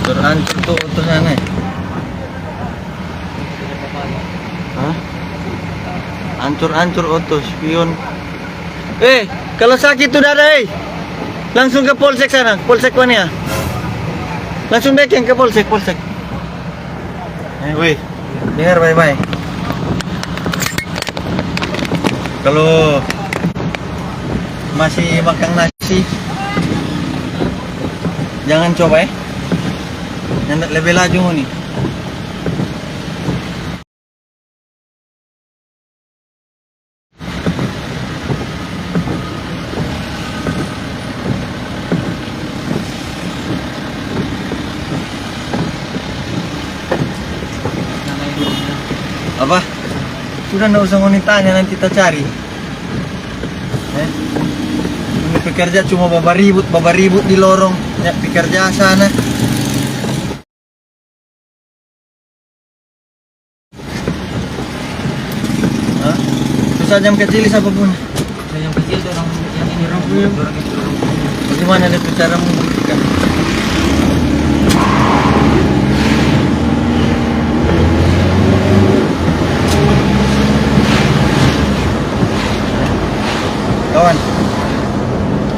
Hancur tuh sana. Hah? Hancur auto spion. Kalau sakit tuh dada, langsung ke polsek sana, polsek mana ya? Langsung backing ke polsek. Woi, dengar baik-baik. Kalau masih makan nasi, jangan coba yang lebih laju nih. Apa? Sudah nggak usah tanya, nanti kita cari. Ini pekerja cuma bawa ribut di lorong. Ya, pekerja sana. Hah? Susah jam kecil siapapun. Yang kecil itu orang yang ini orang itu. Bagaimana itu cara membuktikan? Kawan,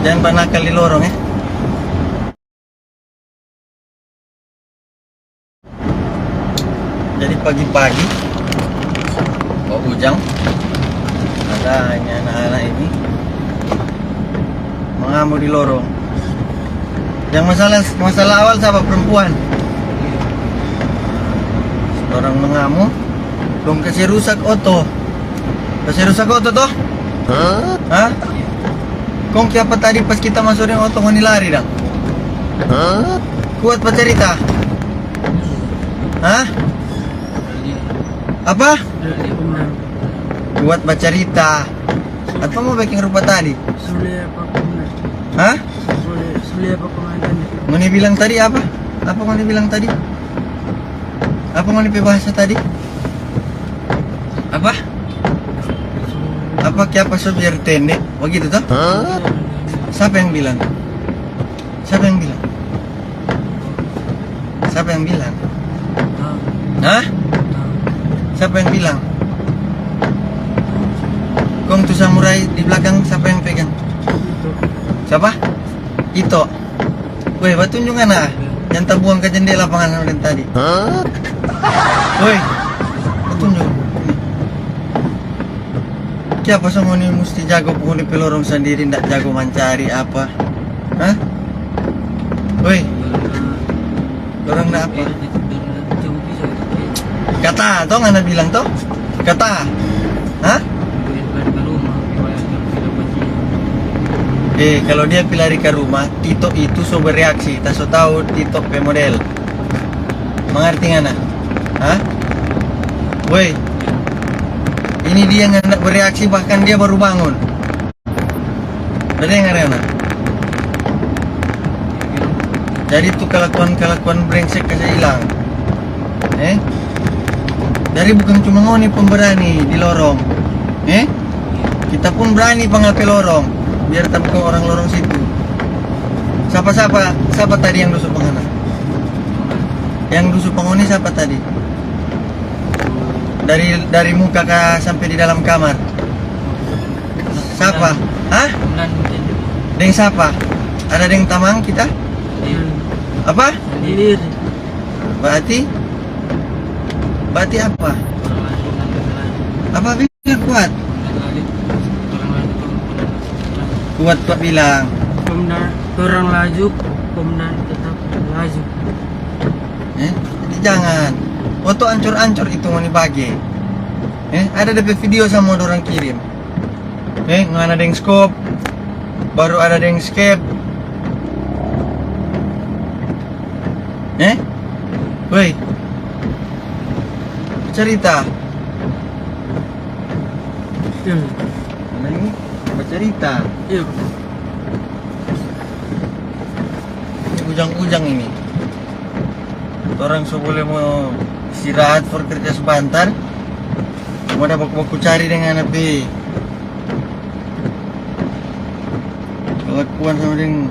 jangan banakal di lorong ya. Jadi pagi-pagi Pak Ujang ada hanya anak-anak ini mengamuk di lorong. Yang masalah awal siapa? Perempuan. Orang mengamuk, belum kasih rusak oto. Kasih rusak oto toh? Hah? Kong siapa tadi pas kita masukin oto ngoni lari dong? Kuat pak cerita? Hah? Apa? Kuat baca cerita. Apa mau bikin rupa tadi? Hah? Ngoni bilang tadi apa? Apa ngoni bilang tadi? Apa ngoni bahasa tadi? Apa? Apa kiapa so biar tende? Begitu toh? Siapa yang bilang? Siapa yang bilang? Siapa yang bilang? Hah? Siapa yang bilang? Kong tuh samurai di belakang siapa yang pegang? Siapa? Ito. Woi, batunjungan ah. Yang terbuang ke jendela panganan tadi. Woi, batunjuk. Siapa semua ini mesti jago penghuni pelorong sendiri, ndak jago mencari apa? Hah? Woi, orang ndak apa? Kata, toh nggak bilang toh? Kata, hah? Kalau dia pilih ke rumah, Tito itu so bereaksi, tak so tahu Tito pemodel. Mengerti nggak nak? Hah? Woi, ini dia nggak bereaksi, bahkan dia baru bangun. Udah dengar ya nak? Jadi tuh kelakuan brengsek kasih hilang. Dari bukan cuma ngoni pemberani di lorong. Kita pun berani pengapel lorong. Biar tahu orang lorong situ. Siapa tadi yang dusuk pengana? Yang dusuk pengoni siapa tadi? Dari muka sampai di dalam kamar. Siapa? Hah? Deng siapa? Ada deng tamang kita? Apa? Berarti apa? Apa bilang kuat? Kuat pak bilang. Orang laju, komandan tetap laju. Jadi jangan. Foto ancur-ancur itu mau dibagi. Ada DP video sama orang kirim. Nggak ada yang scope, baru ada yang scape. Woi, cerita. Mana ini? Bercerita. Iya. Ujang-ujang ini. Orang so boleh mau istirahat for kerja sebentar. Mau dapat baku cari dengan api. Kelakuan sama dengan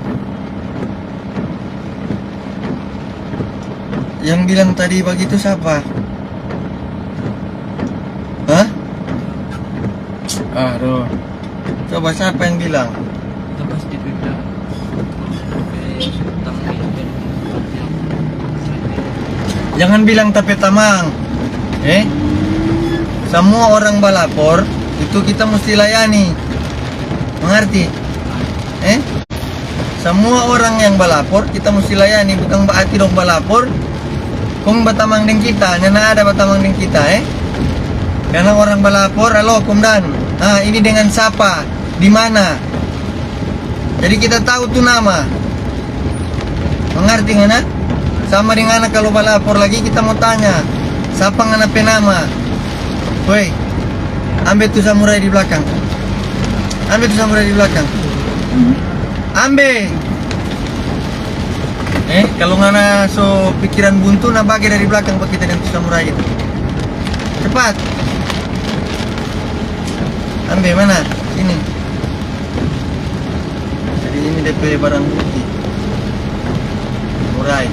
Yang bilang tadi begitu siapa? Hah? Aduh. Coba siapa yang bilang? Kita pasti beda. Jangan bilang tapi tamang. Semua orang balapor itu kita mesti layani. Mengerti? Semua orang yang balapor kita mesti layani, bukan berarti dong balapor kung batamang deng kita, nyana ada batamang deng kita, Karena orang balapor, halo kumdan. Ini dengan siapa? Di mana? Jadi kita tahu tuh nama. Mengerti ngana? Sama dengan anak kalau balapor lagi kita mau tanya, siapa ngana penama? Woi, ambil tuh samurai di belakang. Ambil tuh samurai di belakang. Ambil. Kalau ngana so pikiran buntu, nah bagi dari belakang buat kita dan tuh samurai itu. Cepat. Ambil mana? Ini. Jadi ini DP barang bukti. Samurai.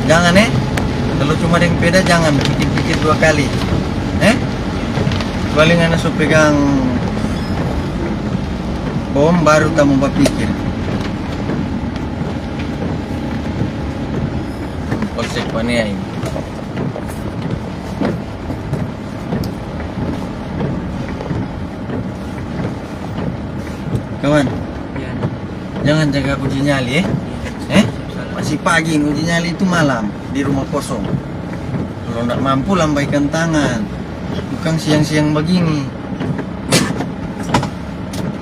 Jangan kalau cuma dengan peda jangan pikir-pikir 2 kali. Paling ngana so pegang bom baru kamu berpikir. Polsek Paniai. Kawan, Ya. jangan jaga uji nyali masih pagi, uji nyali itu malam di rumah kosong. Kalau tidak mampu lambaikan tangan, bukan siang-siang begini.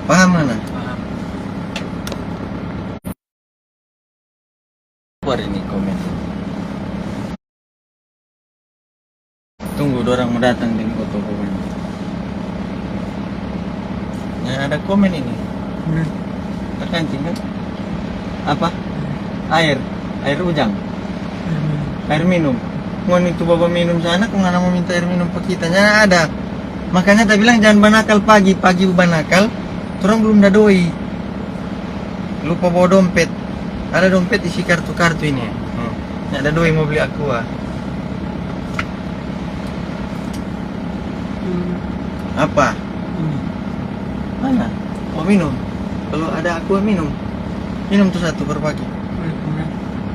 Paham mana? Paham. Keluar ini komen. Tunggu orang mau datang dengan foto komen. Ada komen ini. Terkancing kan? Apa? Air ujang. Air minum. Ngon itu bawa minum sana, kok nggak mau minta air minum ke kita? Nyana ada. Makanya tak bilang jangan banakal pagi banakal. Orang belum dadoi. Lupa bawa dompet. Ada dompet isi kartu-kartu ini. Ada doi mau beli aqua. Apa? Mana? Mau minum? Kalau ada aqua minum. Minum tuh 1 per pagi.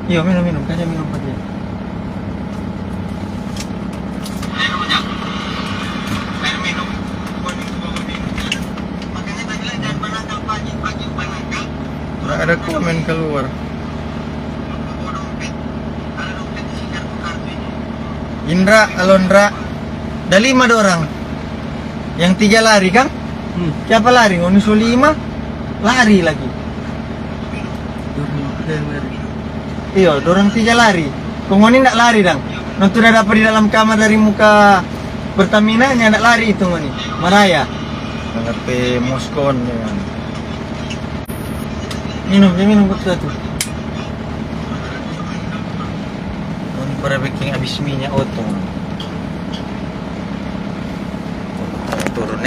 Iya minum. Kasih minum pagi. Air minum. Makanya tak bilang jangan banakal pagi banakal. Orang ada komen keluar. Indra, Alondra, ada 5 orang. Yang 3 lari kan? Siapa lari? Ngonusul 5 lari lagi. Iya, dorang 3 lari. Ngoni ndak lari dang. Nanti udah dapat di dalam kamar dari muka Pertamina nya ndak lari itu ngoni. Maraya. Ngape Moskon ya. Minum satu. Ngoni para baking habis minyak otong. Turun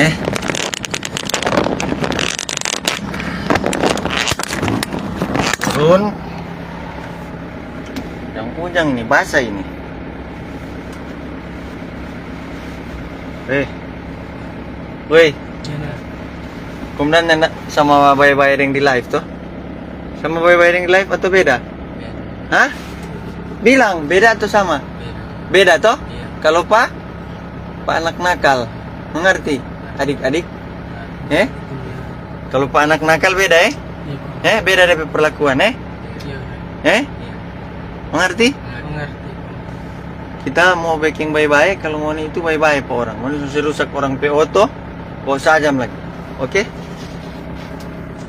turun. Yang ujang nih basah ini. Woi. Kemudian nanda sama bayar yang di live tuh? Sama bayar yang di live atau beda? Hah? Bilang beda atau sama? Beda toh? Kalau pak anak nakal, mengerti? Adik-adik? Kalau pak anak nakal beda beda dari perlakuan mengerti? Mengerti. Kita mau baking baik-baik, kalau mau itu baik-baik pak orang. Mau rusak orang PO toh, bawa sajam lagi. Oke?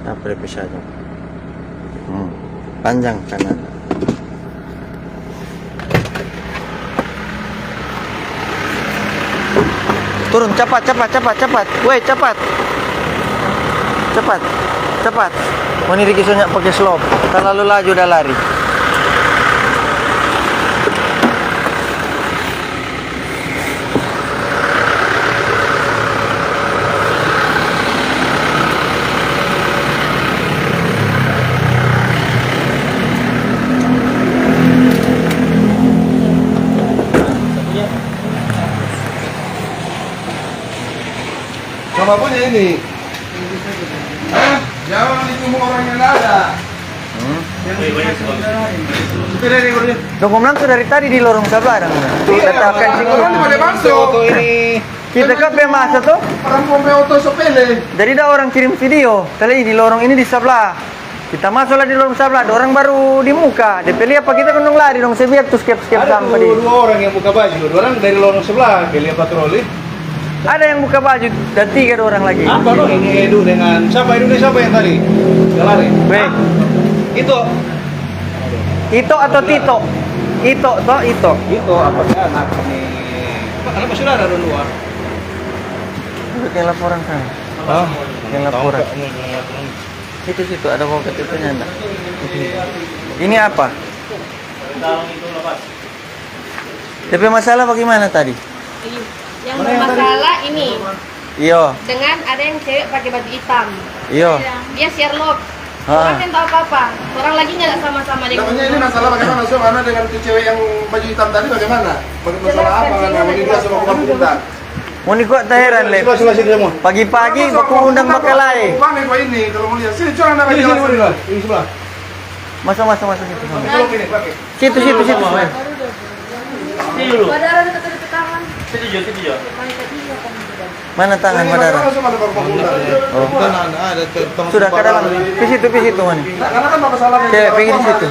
Apa DP sajam? Panjang kanan. Turun cepat. Woi, cepat. Mau ini kisahnya pakai slope. Terlalu laju udah lari. Sama punya ini. Hah? Jangan ditunggu orang yang nggak ada. Supir ini bro. Dokumen tuh dari tadi di lorong sebelah dong. Tuh Iya, kata kencing orang di pada masuk. ini. kita kan masa tuh. Orang pompe auto sepele. Jadi ada orang kirim video. Kali ini lorong ini di sebelah. Kita masuklah di lorong sebelah. Ada orang baru di muka. DP lihat apa kita kandung lari dong. Saya biar tuh skep Ada sampai di. dua orang yang buka baju. Dua orang dari lorong sebelah. Dia patroli. Ada yang buka baju dan 3 orang lagi. Apa loh ini Edu dengan siapa yang tadi? Yang lari. Weh, Ito atau Tito? Ito. Itu apa dia anak ini? Karena masih ada luar. Udah kayak laporan kan? Ah, Yang laporan. Itu situ ada mau KTP-nya enggak? Ini apa? DP masalah bagaimana tadi? Yang bermasalah ini Iyo, dengan ada yang cewek pakai baju hitam. iyo. Dia Sherlock. Ah. Orang yang tahu apa-apa. Orang lagi nggak sama-sama dengan. namanya ini masalah bagaimana so karena dengan itu cewek yang baju hitam tadi bagaimana? Masalah apa kan? Mau dia sama kuat undang. Mau nih kok taheran le. Sila semua. Pagi-pagi baku undang bakalai. Bang ini kalau mau lihat sini curang ada jalan sini. Ini sebelah. Masuk situ. Belum ini pakai. Situ. Badara dekat di tangan. Setuju. Mana tangan Madara? Langsung ada baru undang. Oh. Ada Sudah ke dalam. Ke situ mana? Karena kan masalahnya. Cewek pergi di situ.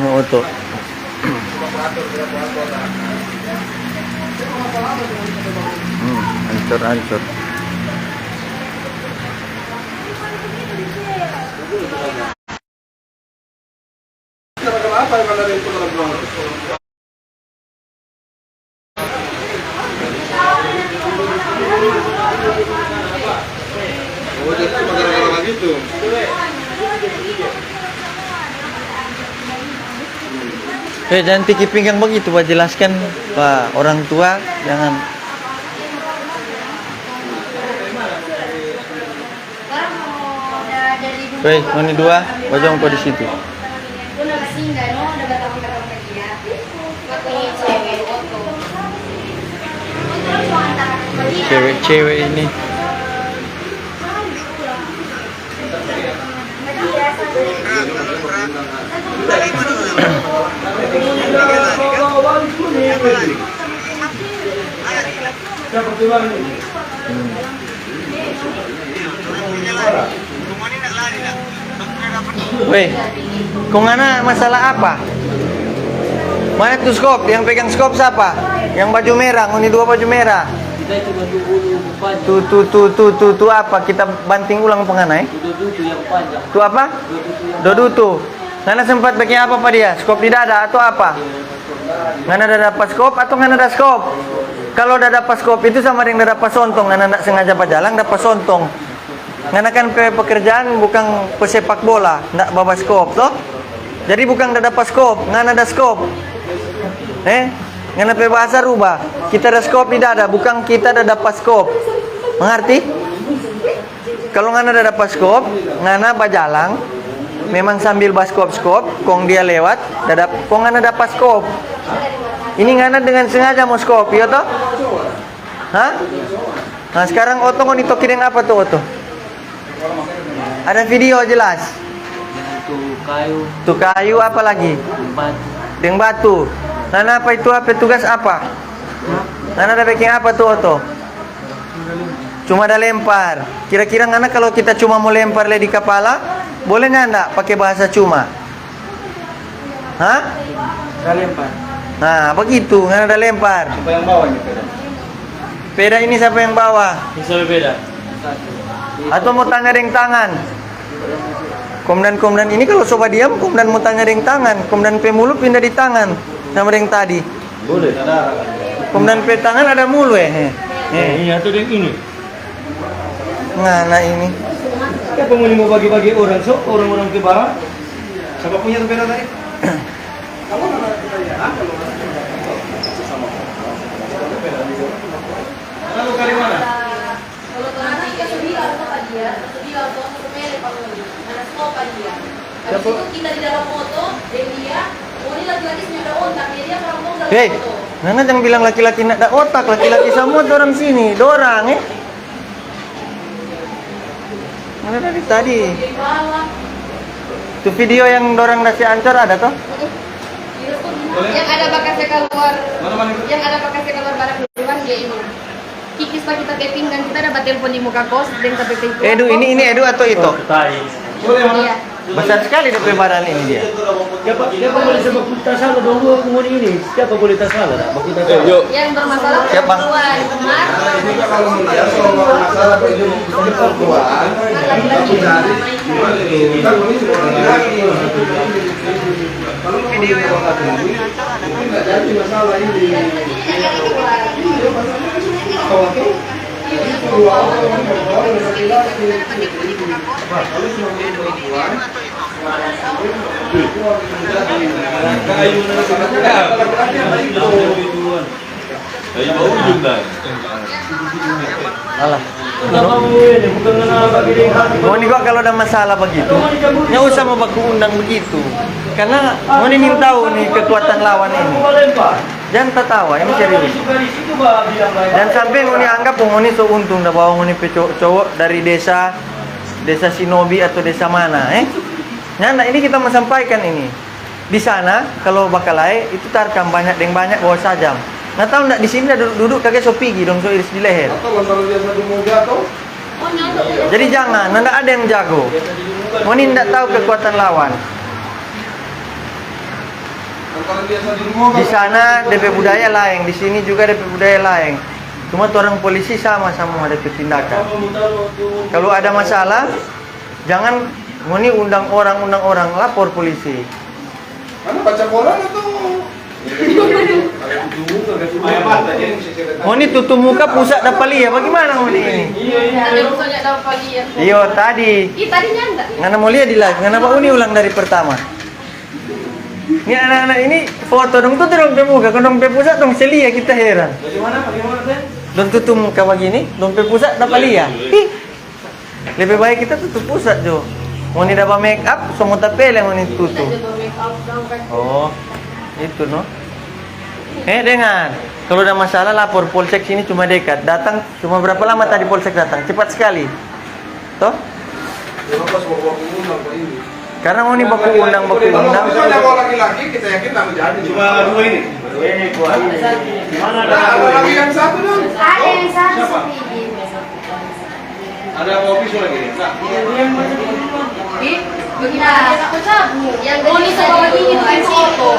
Mau auto. Hancur. Apa yang ada itu dalam ruang? Oh, jadi cuma gara-gara gitu. Jangan pikir pinggang begitu, Pak. Jelaskan, Pak. Orang tua jangan. Ini 2, bajong kau di situ. Cewek-cewek ini. Weh, kau ngana masalah apa? Mana tuh skop? Yang pegang skop siapa? Yang baju merah, ini 2 baju merah. Kita itu bantu bulu depan. Tuh apa? Kita banting ulang penganai. Dudu yang panjang. Tuh apa? Dudu yang Dodu. Ngana sempat pakai apa Pak dia? Skop di dada atau apa? Ngana ada dapat skop atau ngana ada skop? Kalau ada dapat skop itu sama dengan dapat sontong. Ngana nak sengaja pajalang dapat sontong. Ngana kan pekerjaan bukan pesepak bola, nak bawa skop toh. Jadi bukan ada dapat skop, ngana ada skop. Ngana bahasa rubah. Kita ada skop di dada, bukan kita ada dapat skop. Mengerti? Kalau ngana ada dapat skop, ngana pajalang. Memang sambil baskop kong dia lewat, kong ngana dapat skop. Ini ngana dengan sengaja mau skop, iya toh? Hah? Nah sekarang Oto kau ditokirin apa tuh Oto? Ada video jelas. Tuh kayu apa lagi? Dengan batu. Nana apa itu apa tugas apa? Nana ada bikin apa tuh Oto? Cuma ada lempar. Kira-kira Nana kalau kita cuma mau lempar di kepala, boleh nggak pakai bahasa cuma? Hah? Ada lempar. Nah begitu, Nana ada lempar. Siapa yang bawa ini? Peda ini siapa yang bawa? Bisa berbeda. Atau mau tanya ring tangan? Komdan ini kalau coba diam, komdan mau tanya ring tangan. Komdan pemulu pindah di tangan sama ring tadi. Boleh. Komdan pe tangan ada mulu Ini atau yang ini? Ngana ini. Siapa mau bagi-bagi orang so orang-orang ke barat? Siapa punya sepeda tadi? Kamu mana kita ya? Lalu kali mana? Kalau nanti ke Sudia atau apa dia? Sudia atau Sumele kalau ada skop dia. Habis itu kita di dalam foto dan dia, oh ini lagi-lagi senyum ontak dia orang mau dalam Hei. foto. Nana jangan bilang laki-laki nak ada otak, laki-laki semua orang sini, dorang Mana dari tadi? Di bawah. Itu video yang dorang nasi ancor ada toh? Yang ada bakasnya keluar. Mana-mana itu? Yang ada bakasnya keluar barang luar dia ini. Kikis pak kita taping dan kita dapat telepon di muka kos dan kita itu. Edu, ini Edu atau itu? Boleh mana? Iya. Besar sekali DP badan ini dia. Siapa boleh sebab kita salah dulu kemudian ini? Siapa boleh tak salah? Tak kita salah. Yang bermasalah Siapa? perempuan. Mar. Ini kan kalau melihat soal masalah itu di perempuan, Laki-laki. kita ini cuma laki. Kalau video yang ini nggak jadi masalah ini. Oke. Dua orang perempuan dan laki-laki. Kalau cuma perempuan, Alah. Kenapa ini? Bukan kenapa gini hati. Mau nih kok kalau ada masalah begitu, nggak usah mau baku undang begitu. Karena mau nih ingin tahu nih kekuatan lawan ini. Jangan tertawa, ini serius. Dan sampai mau nih anggap mau nih so untung dah bawa mau nih cowok dari desa Shinobi atau desa mana, Nah, ini kita mau sampaikan ini. Di sana kalau Bakalai itu tarkam banyak bawa sajam. Nah tahu nggak di sini ada duduk kakek so pigi dong so iris di leher. atau lantaran dia satu muda atau Oh nyontok. Jadi jangan, nggak ada yang jago. Mau nih nggak tahu kekuatan lawan. lantaran dia satu muda. Di sana DP budaya lain, di sini juga DP budaya lain. Cuma tuh orang polisi sama-sama ada tindakan. Kalau ada masalah, jangan mau nih undang orang, lapor polisi. Mana baca koran atau? Mau nih tutup muka pusat dapat lihat bagaimana mau nih ini? Ada yang soalnya dapat pagi ya. Iyo tadi, Ih tadi nyanda. ngana mau lihat di live, ngana Pak Uni ulang dari pertama. Ini anak-anak ini foto dong tuh dong pe muka, dong pe pusat dong selia kita heran. Bagaimana teh? Dong tutup muka begini, dong pe pusat dapat lihat. Ih, lebih baik kita tutup pusat jo. Mau nih dapat make up, semua tapel yang mau nih tutup. Oh, itu no. Dengar, kalau ada masalah lapor polsek sini cuma dekat. Datang cuma berapa lama tadi polsek datang? Cepat sekali. Toh? Kenapa semua undang Pak ini? Karena mau nih baku undang. Kalau misalnya kalau laki-laki kita yakin nggak menjadi. Cuma dua ini. Mana Nah, ada lagi yang satu dong. Ada yang satu Siapa? sepiji. Ada kopi lagi. Nah, Ih, bagaimana? Aku cabut. Yang Oni sama bagi itu kan foto.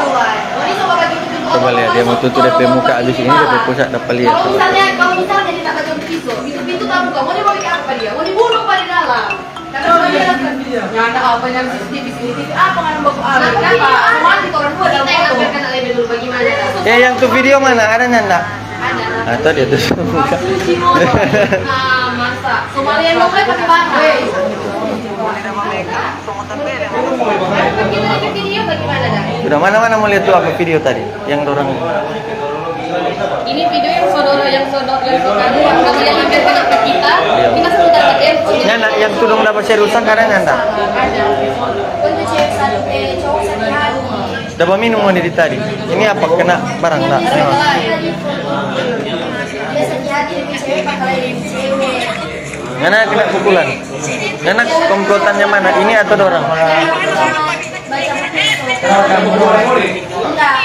Oni sama bagi itu Coba lihat dia mau tutup DP muka habis ini DP pusat dapat lihat. Kalau misalnya dia tak baca pisau, pintu tak buka, mau dia pakai apa dia? Mau dibunuh pada dalam. Karena dia nyanda apa yang CCTV apa kan baku ada. Kenapa? Semua di orang dua dalam foto. Kita akan lebih dulu bagaimana? Yang tuh video mana? Ada nanda? Ada. Atau dia tutup muka. Nah, masa Somalia mau pakai bahasa. Kita lihat video bagaimana dah? Sudah mana mau lihat tuh apa video tadi? Yang dorang Ini video yang saudara yang kalau yang lampirkan ke kita sudah dapat Nanda, yang tudung dapat seriusan karena nanda. Ada. Untuk cewek satu cowok satu hari. Dapat minum mau di tadi. Ini apa kena barang tak? Biasa di hati dengan cewek pakai cewek. Ngana kena pukulan. Ngana komplotannya mana? Ini atau dorang? Enggak.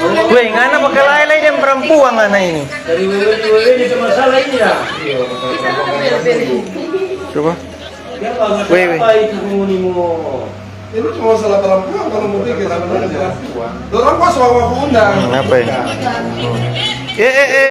Weh, ngana pakai lay-lay dan perempuan ngana ini. dari wewe ini cuma masalah ini ya. Kita udah beli. Coba. Weh, apa itu komunimu? ini cuma salah perempuan kalau mau bikin sebenarnya perempuan. Dorang pas mau undang. Apa ya?